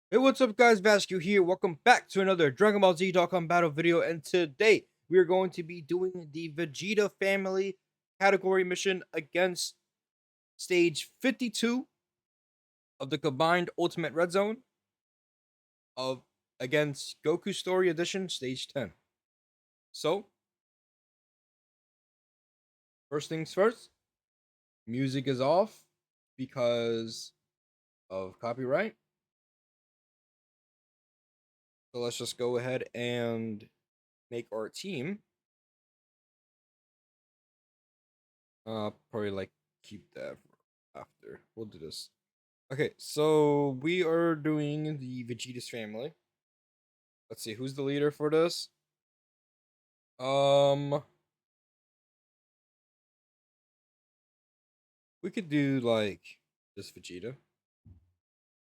Hey, what's up, guys? VazQ here. Welcome back to another Dragon Ball Z Dokkan Battle video. And today we are going to be doing the Vegeta family category mission against stage 52 of the combined Ultimate Red Zone of against Goku Story Edition stage 10. So, first things first, music is off because of copyright. So let's just go ahead and make our team. Probably like keep that for after. We'll do this. Okay, so we are doing the Vegeta's family. Let's see, who's the leader for this? Um, we could do like this Vegeta.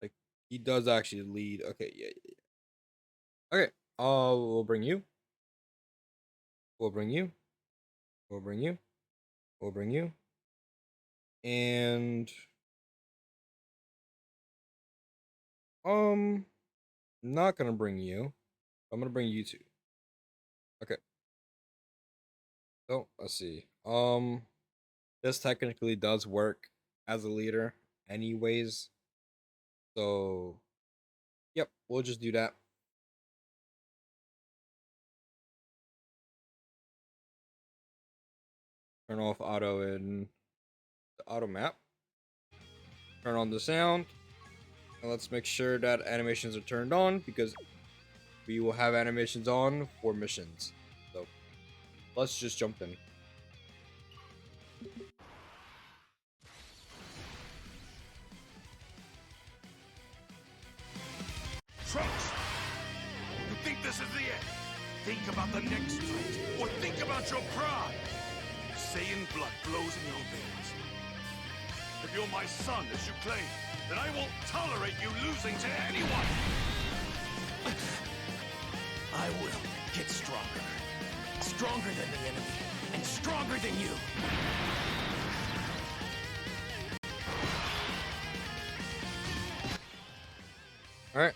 Like he does actually lead. Okay, yeah. Okay, we'll bring you. We'll bring you. We'll bring you. We'll bring you. And not gonna bring you. I'm gonna bring you two. Okay. So let's see. This technically does work as a leader, anyways. So, yep, we'll just do that. Turn off auto in the auto map. Turn on the sound. And let's make sure that animations are turned on because we will have animations on for missions. So, let's just jump in. Trunks! You think this is the end? Think about the next fight, or think about your pride. Saiyan blood flows in your veins. If you're my son, as you claim, then I won't tolerate you losing to anyone! I will get stronger. Stronger than the enemy, and stronger than you! Alright.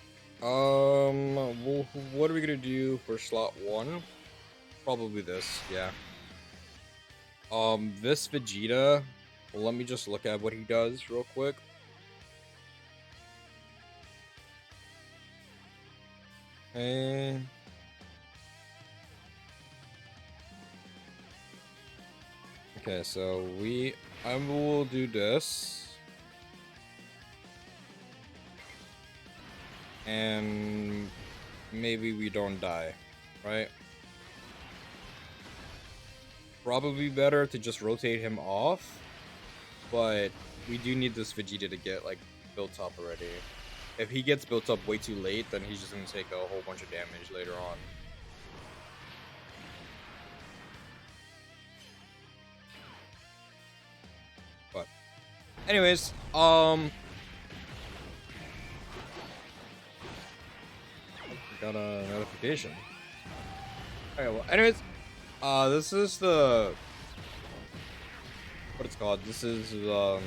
What are we gonna do for slot 1? Probably this, yeah. This Vegeta, well, let me just look at what he does real quick. Okay, so I will do this. And maybe we don't die, right? Probably better to just rotate him off, but we do need this Vegeta to get like built up already. If he gets built up way too late, then he's just gonna take a whole bunch of damage later on. But anyways, got a notification. Okay, well, anyways, this is the what it's called. This is I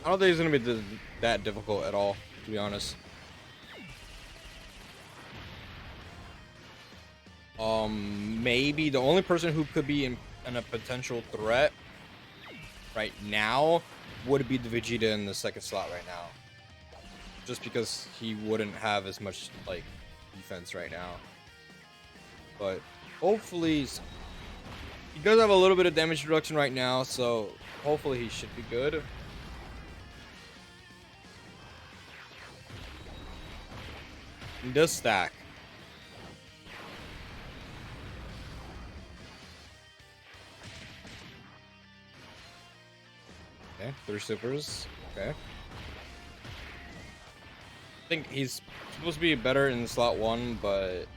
don't think it's gonna be that difficult at all, to be honest. Maybe the only person who could be in a potential threat right now would be the Vegeta in the second slot right now. Just because he wouldn't have as much, like, defense right now. But hopefully, he does have a little bit of damage reduction right now, so hopefully he should be good. He does stack. Okay, 3 supers. Okay. I think he's supposed to be better in slot 1, but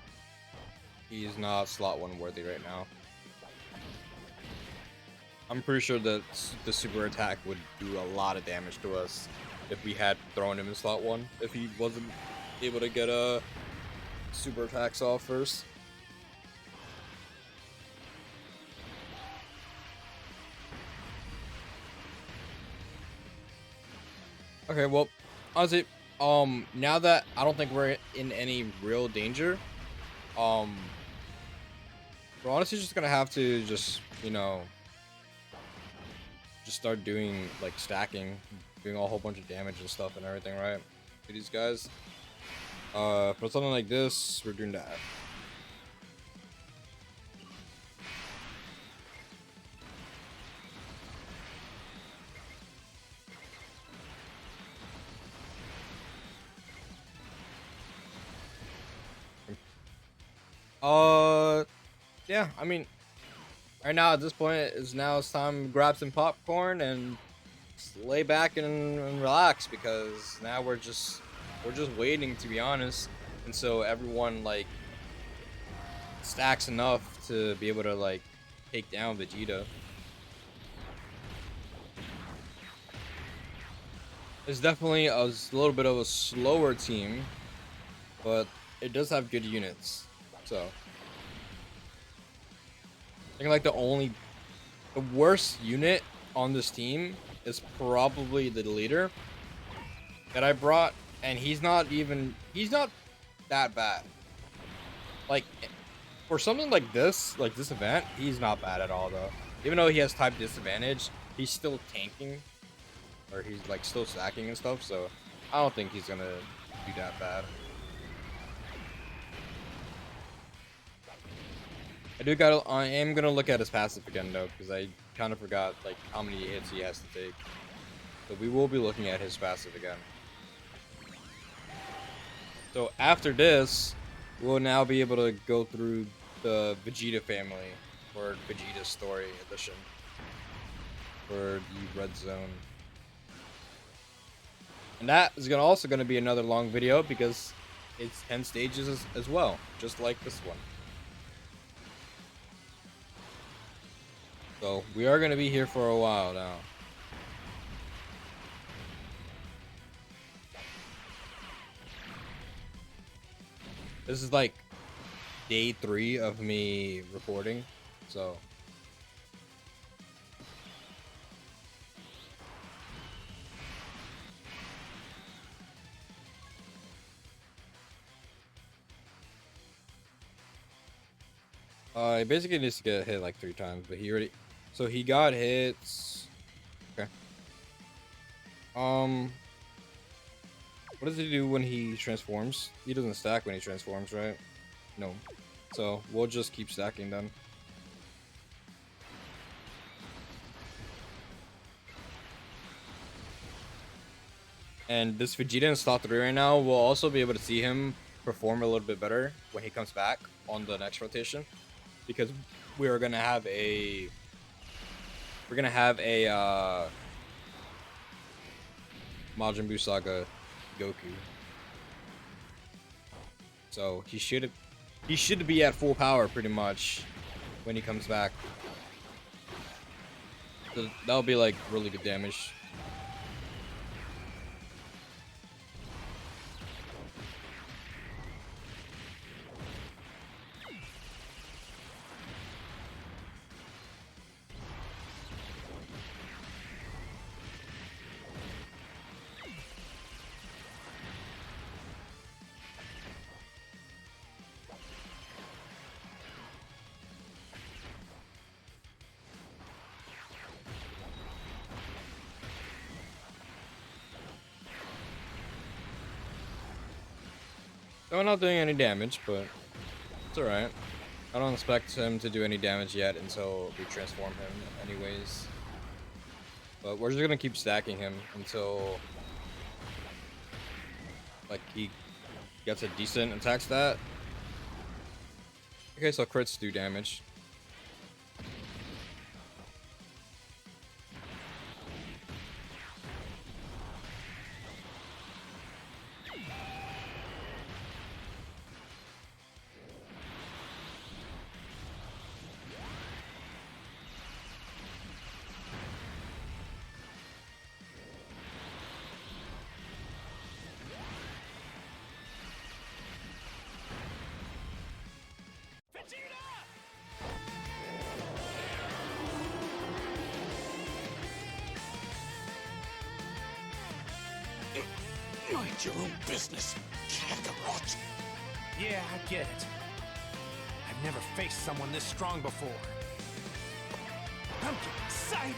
he's not slot 1 worthy right now. I'm pretty sure that the super attack would do a lot of damage to us if we had thrown him in slot 1, if he wasn't able to get a super attacks off first. Okay, well, honestly, now that I don't think we're in any real danger, um, we're honestly just gonna have to just, you know, just start doing like stacking, doing a whole bunch of damage and stuff and everything, right? To these guys. For something like this, we're doing that. Yeah, I mean, right now at this point it's time to grab some popcorn and just lay back and relax because now we're just waiting, to be honest. And so everyone like stacks enough to be able to like take down Vegeta. It's definitely a little bit of a slower team, but it does have good units. So I think like the worst unit on this team is probably the leader that I brought, and he's not that bad. Like for something like this event, he's not bad at all though. Even though he has type disadvantage, he's still tanking, or he's like still stacking and stuff. So I don't think he's gonna do that bad. I am gonna look at his passive again though, because I kind of forgot like how many hits he has to take. So we will be looking at his passive again. So after this, we'll now be able to go through the Vegeta family, or Vegeta story edition, for the red zone. And that is also gonna be another long video because it's 10 stages as well, just like this one. So we are gonna be here for a while now. This is like day 3 of me recording, so he basically needs to get hit like 3 times, but he got hits. Okay. What does he do when he transforms? He doesn't stack when he transforms, right? No. So we'll just keep stacking then. And this Vegeta in slot 3 right now, we'll also be able to see him perform a little bit better when he comes back on the next rotation, because we're gonna have a Majin Buu Saga Goku. So he should be at full power pretty much when he comes back. So that'll be like really good damage. So I'm not doing any damage, but it's alright. I don't expect him to do any damage yet until we transform him anyways. But we're just gonna keep stacking him until like he gets a decent attack stat. Okay, so crits do damage. Mind your own business, Kakarot. Yeah, I get it. I've never faced someone this strong before. I'm getting excited.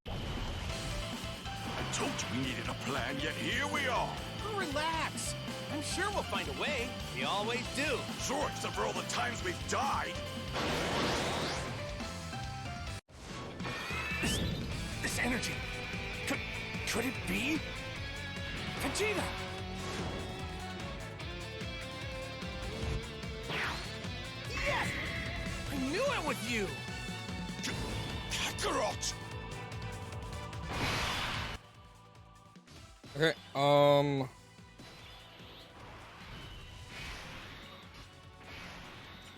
I told you we needed a plan, yet here we are. Oh, relax. I'm sure we'll find a way. We always do. Sure, except for all the times we've died. This energy. Could it be VEGETA? Yes! I knew it was you! Kakarot! Okay, we're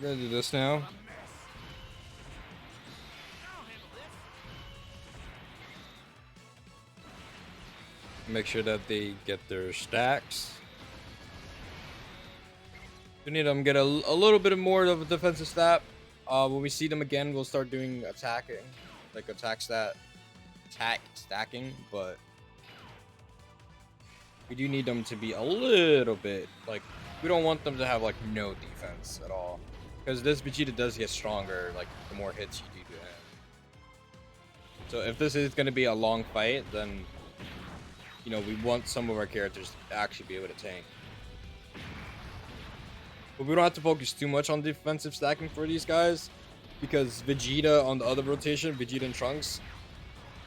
gonna do this now. Make sure that they get their stacks. We need them to get a little bit more of a defensive stat. When we see them again, we'll start doing attacking, like attack stacking. But we do need them to be a little bit like, we don't want them to have like no defense at all, because this Vegeta does get stronger like the more hits you do to him. So if this is going to be a long fight, then you know, we want some of our characters to actually be able to tank. But we don't have to focus too much on defensive stacking for these guys, because Vegeta on the other rotation, Vegeta and Trunks,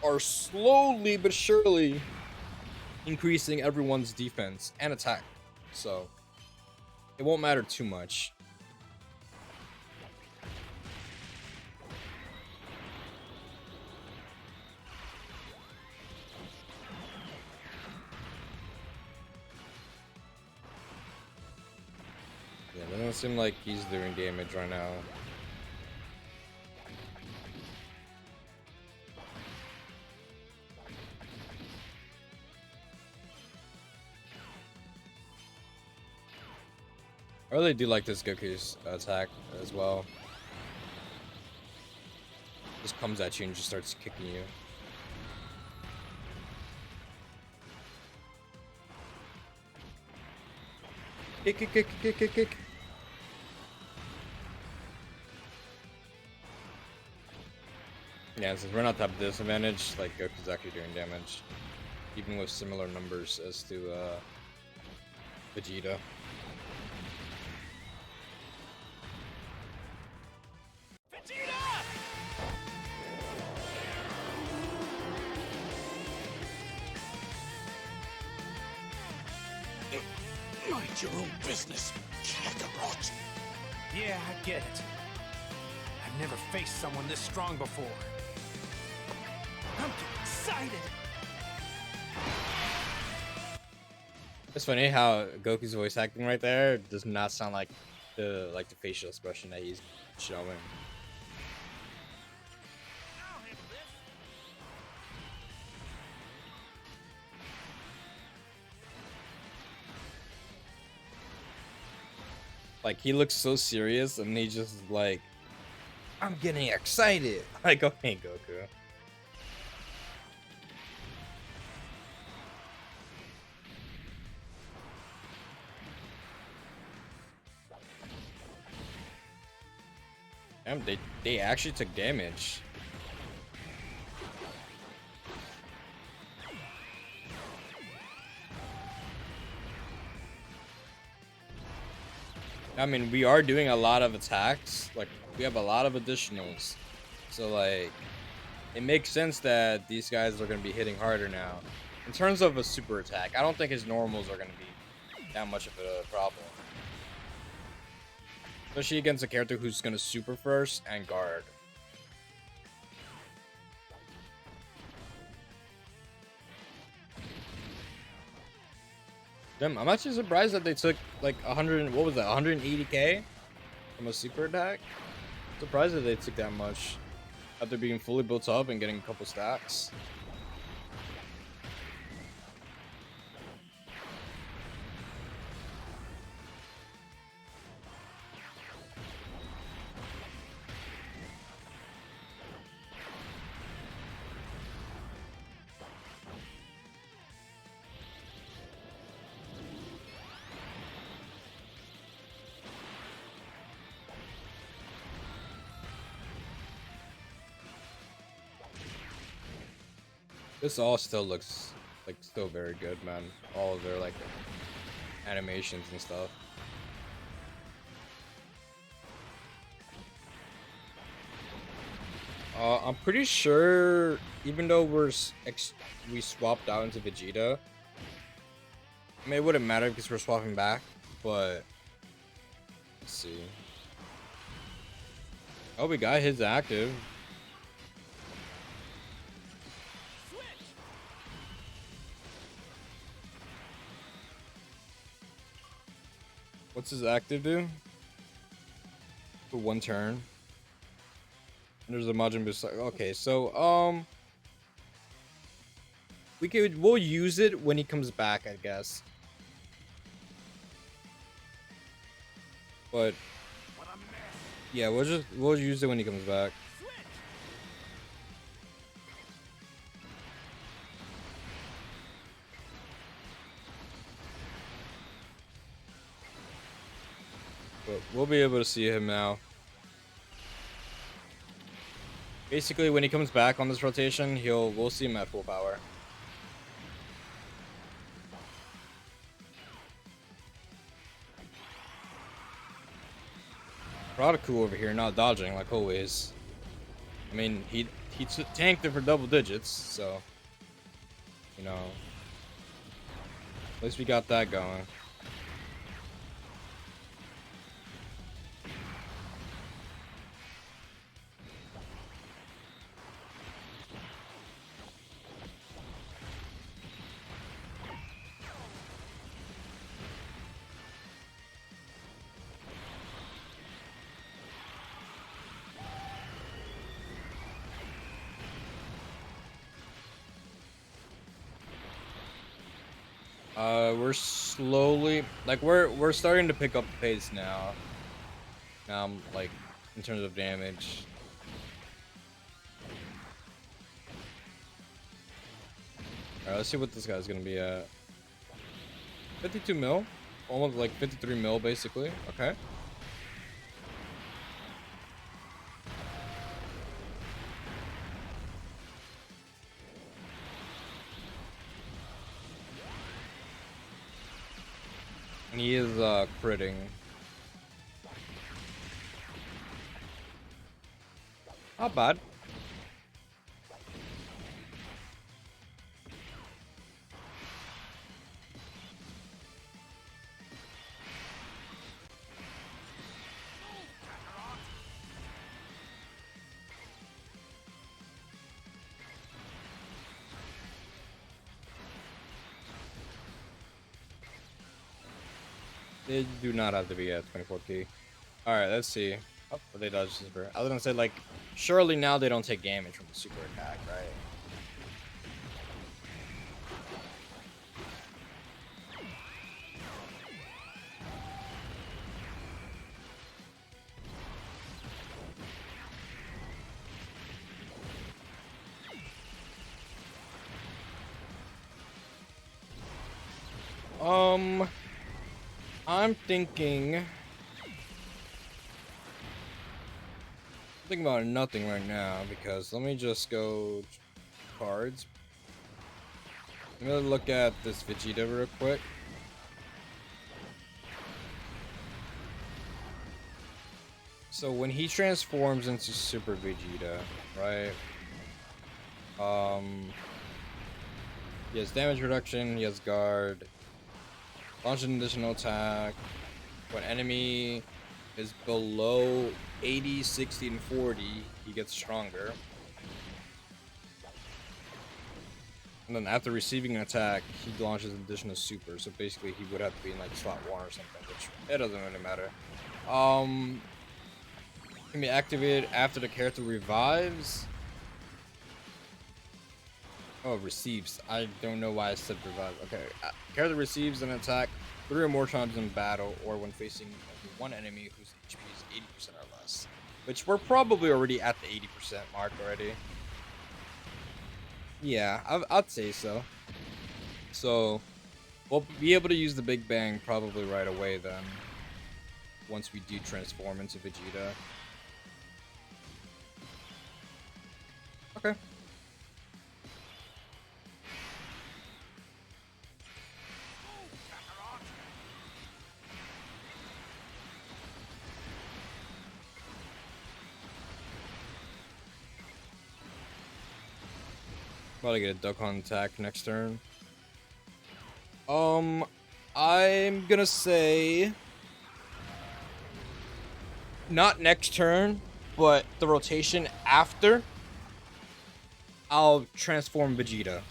are slowly but surely increasing everyone's defense and attack. So it won't matter too much. Yeah, it doesn't seem like he's doing damage right now. I really do like this Goku's attack as well. Just comes at you and just starts kicking you. Kick, kick, kick, kick, kick, kick. Yeah, since we're not at disadvantage, like Goku's actually doing damage, even with similar numbers as to Vegeta. Mind your own business, Kakarot. Yeah, I get it. I've never faced someone this strong before. I'm getting excited. It's funny how Goku's voice acting right there does not sound like the facial expression that he's showing. Like, he looks so serious, and he just like, I'm getting excited. Like, okay, Goku. Damn, they actually took damage. I mean, we are doing a lot of attacks. Like, we have a lot of additionals. So, like, it makes sense that these guys are going to be hitting harder now. In terms of a super attack, I don't think his normals are going to be that much of a problem. Especially against a character who's going to super first and guard. Damn, I'm actually surprised that they took like 100, what was that, 180k from a super attack? Surprised that they took that much after being fully built up and getting a couple stacks. This all still looks like still very good, man. All of their like animations and stuff. I'm pretty sure, even though we swapped out into Vegeta, I mean, it wouldn't matter because we're swapping back, but let's see. Oh, we got his active. What's his active do? For 1 turn. And there's a Majin Buu. Okay, so we'll use it when he comes back, I guess. But yeah, we'll use it when he comes back. But we'll be able to see him now. Basically, when he comes back on this rotation, we'll see him at full power. Radaku over here not dodging like always. I mean, he tanked it for double digits, so you know, at least we got that going. We're slowly, like, we're starting to pick up the pace now. Like, in terms of damage. Alright, let's see what this guy's gonna be at. 52 mil? Almost like 53 mil, basically. Okay. And he is critting. Not bad. They do not have to be at 24 key. Alright, let's see. Oh, they dodge super. I was gonna say, like, surely now they don't take damage from the super attack, right? I'm thinking about nothing right now because let me just go cards. I'm gonna look at this Vegeta real quick. So when he transforms into Super Vegeta, right? He has damage reduction, he has guard, launch an additional attack. When enemy is below 80, 60, and 40, he gets stronger. And then after receiving an attack, he launches an additional super. So basically, he would have to be in like slot 1 or something, which it doesn't really matter. Can be activated after the character revives. Oh, receives. I don't know why I said revive. Okay, character receives an attack 3 or more times in battle, or when facing one enemy whose HP is 80% or less. Which we're probably already at the 80% mark already. Yeah, I'd say so. So, we'll be able to use the Big Bang probably right away then. Once we do transform into Vegeta. Okay. Probably get a Dokkan attack next turn. I'm gonna say not next turn, but the rotation after. I'll transform Vegeta.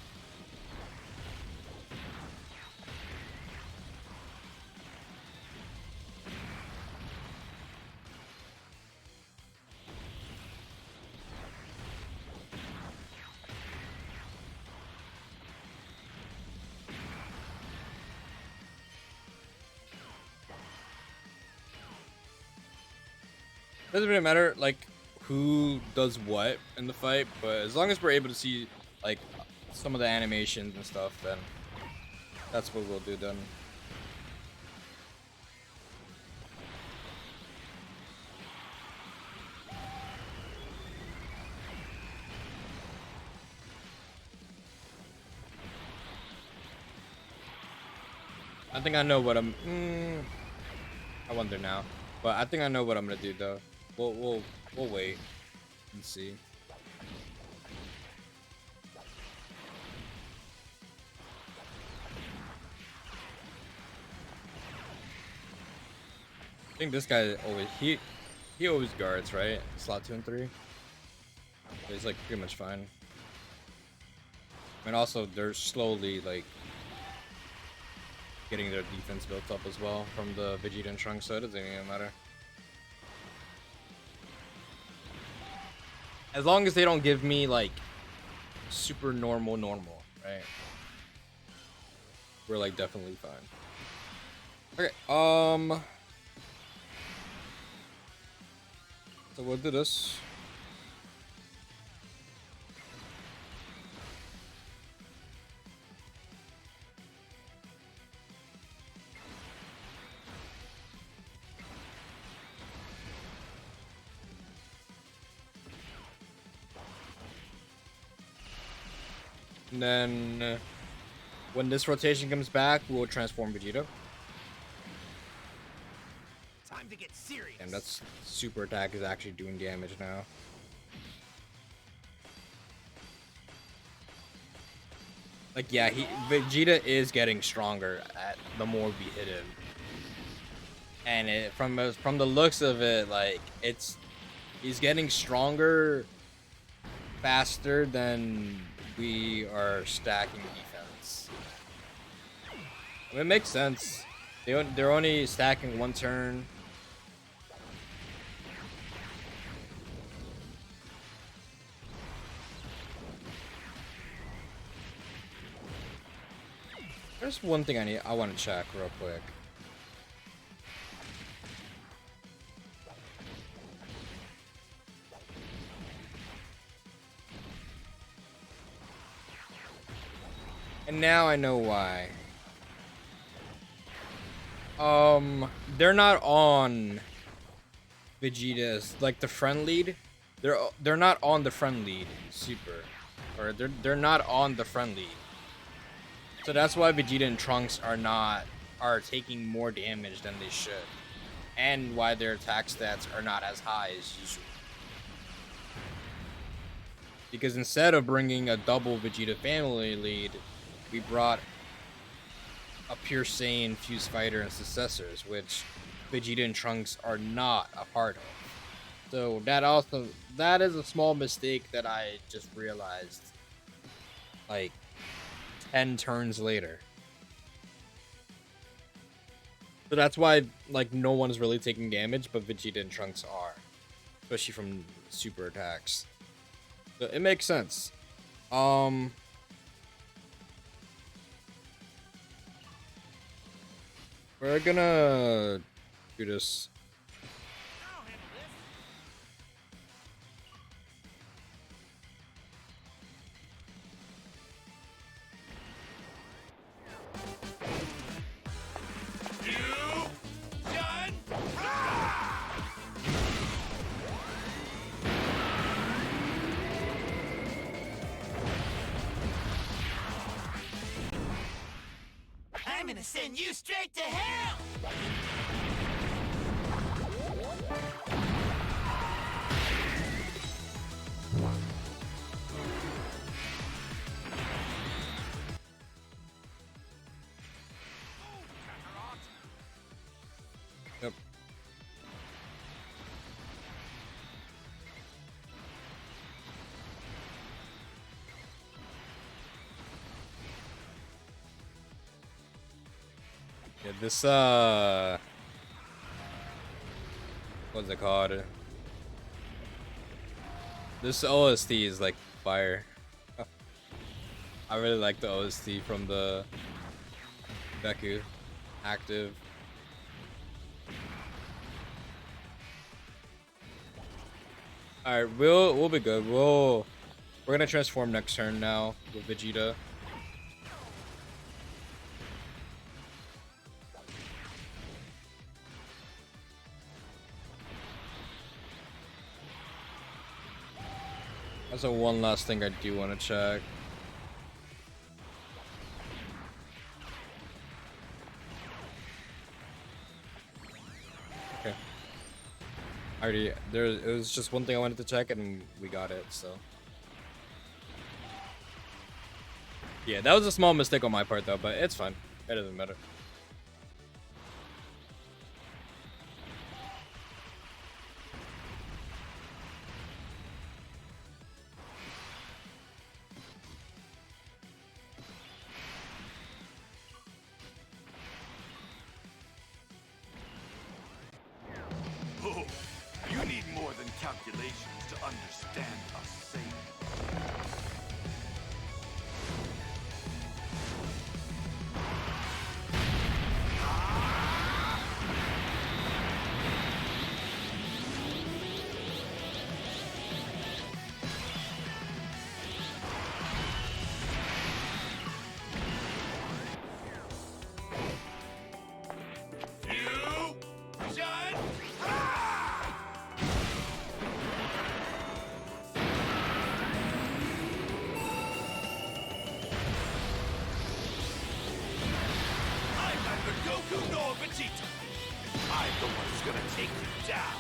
Doesn't really matter like who does what in the fight, but as long as we're able to see like some of the animations and stuff, then that's what we'll do then. I think I know what I'm. I wonder now, but I think I know what I'm gonna do though. We'll wait and see. I think this guy always he always guards, right? Slot 2 and 3. He's like pretty much fine. And also they're slowly like getting their defense built up as well from the Vegeta and Trunks, so it doesn't even matter. As long as they don't give me like super normal, right? We're like definitely fine. Okay, so we'll do this. And then when this rotation comes back, we'll transform Vegeta. Time to get serious. And that's super attack is actually doing damage now. Like yeah, Vegeta is getting stronger at the more we hit him. And from the looks of it, like he's getting stronger faster than we are stacking defense. I mean, it makes sense. They're only stacking one turn. There's one thing I want to check real quick. And now I know why. They're not on Vegeta's like the friend lead. They're not on the friend lead super, or they're not on the friend lead. So that's why Vegeta and Trunks are taking more damage than they should, and why their attack stats are not as high as usual. Because instead of bringing a double Vegeta family lead, we brought a pure Saiyan, Fused Fighter, and successors, which Vegeta and Trunks are not a part of. So that is a small mistake that I just realized like 10 turns later. So that's why like no one's really taking damage, but Vegeta and Trunks are, especially from super attacks. So it makes sense. We're gonna do this. I'm gonna send you straight to hell! Yeah, this what's it called? This OST is like fire. I really like the OST from the VazQ active. All right, we'll be good. We're gonna transform next turn now with Vegeta. That's a one last thing I do want to check. Okay. It was just one thing I wanted to check and we got it, so. Yeah, that was a small mistake on my part though, but it's fine. It doesn't matter. Oh, you need more than calculations to understand us Saiyans. VEGETA. I'm the one who's gonna take you down.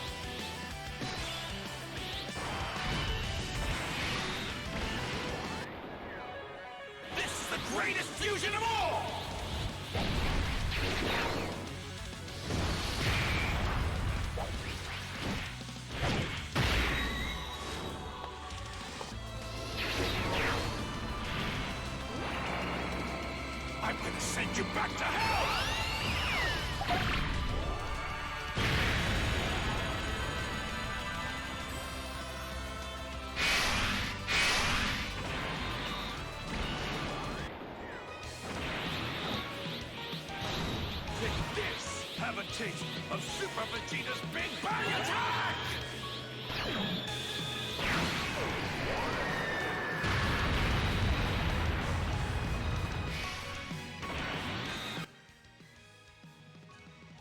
This is the greatest fusion of all! I'm gonna send you back to hell! Have a taste of Super Vegeta's Big Bang Attack!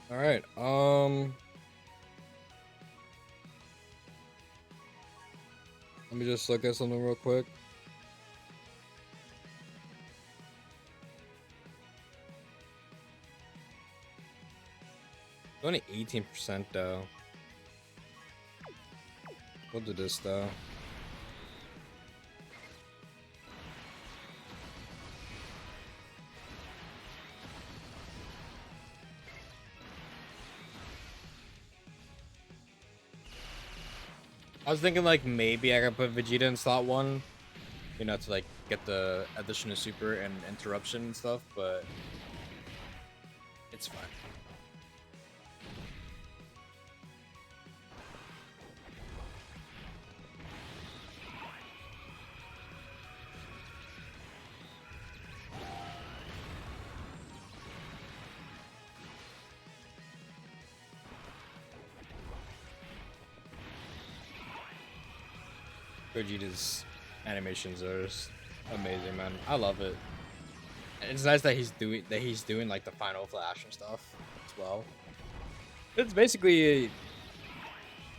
All right. Let me just look at something real quick. Only 18% though. We'll do this though. I was thinking like maybe I could put Vegeta in slot 1, you know, to like get the addition of super and interruption and stuff, but it's fine. Vegeta's animations are just amazing, man. I love it. And it's nice that he's doing like the final flash and stuff as well. It's basically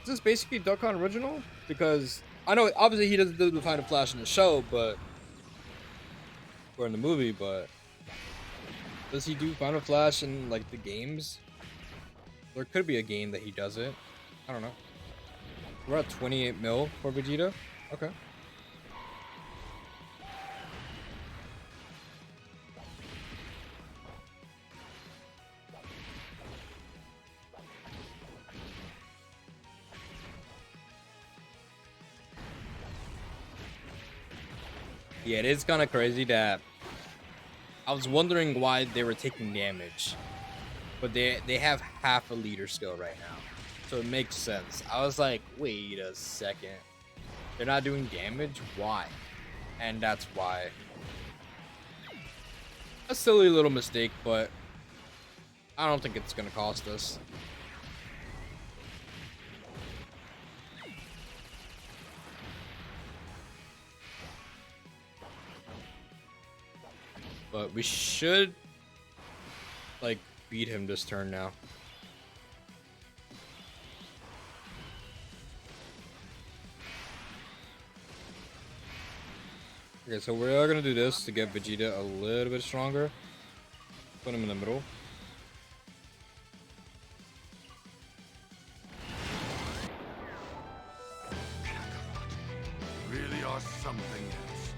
Dokkan original, because I know obviously he doesn't do the final flash in the show, but or in the movie, but does he do final flash in like the games? There could be a game that he does it. I don't know. We're at 28 mil for Vegeta. Okay. Yeah, it is kind of crazy that I was wondering why they were taking damage but they have half a leader skill right now, so it makes sense. I was like, wait a second, they're not doing damage? Why? And that's why. A silly little mistake, but I don't think it's gonna cost us. But we should, like, beat him this turn now. Okay, so we are gonna do this to get Vegeta a little bit stronger. Put him in the middle. Really are something else.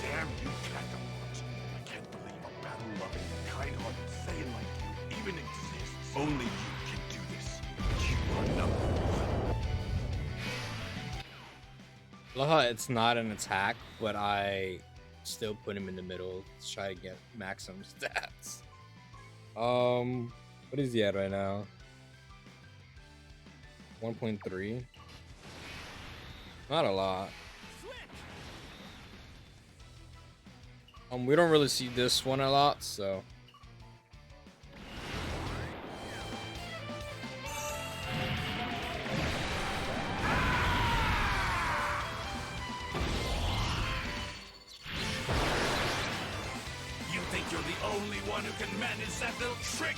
Damn you, Kakarot. I can't believe a battle-loving, kind-hearted Saiyan like you even exists. Only you can do this. You are number one. I love how it's not an attack, but I still put him in the middle to try to get maximum stats. What is he at right now? 1.3. Not a lot. We don't really see this one a lot, so. You think you're the only one who can manage that little trick?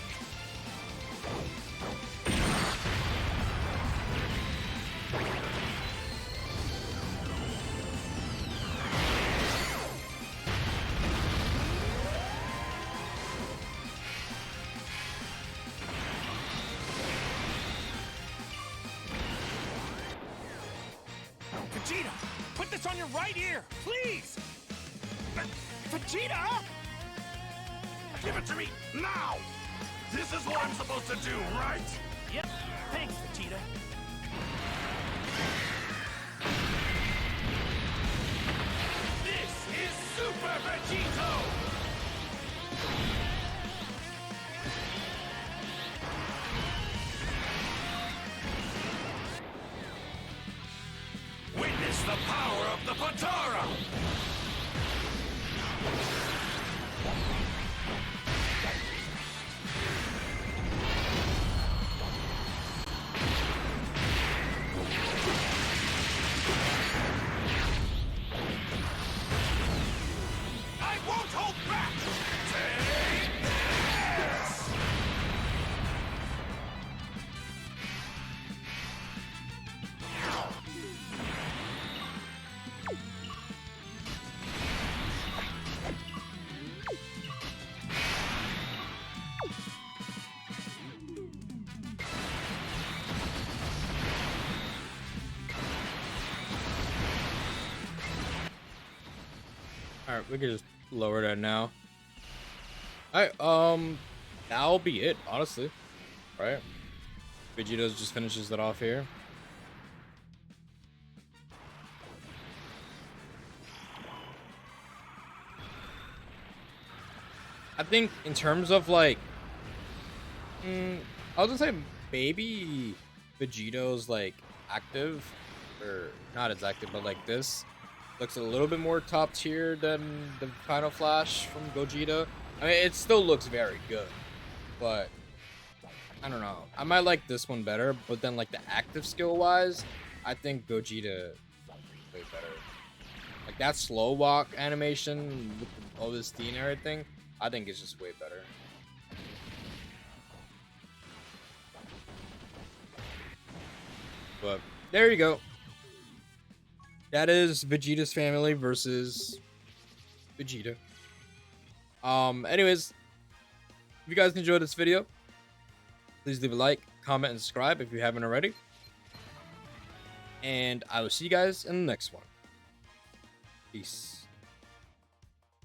Vegeta, put this on your right ear, please! Vegeta! Give it to me now! This is what I'm supposed to do, right? Yep, thanks, Vegeta. This is Super Vegito! Witness the power of the Patara! I won't hold back! Take this! Alright, we can just lower that now. Alright, that'll be it, honestly. Right? Vegeta just finishes it off here. I think in terms of like, I was gonna say maybe Vegito's like active, or not as active, but like this looks a little bit more top tier than the Final Flash from Gogeta. I mean, it still looks very good, but I don't know. I might like this one better, but then like the active skill wise, I think Gogeta is way better. Like that slow walk animation with all this D and everything, I think it's just way better. But there you go. That is Vegeta's family versus Vegeta. Anyways, if you guys enjoyed this video, please leave a like, comment, and subscribe if you haven't already. And I will see you guys in the next one. Peace.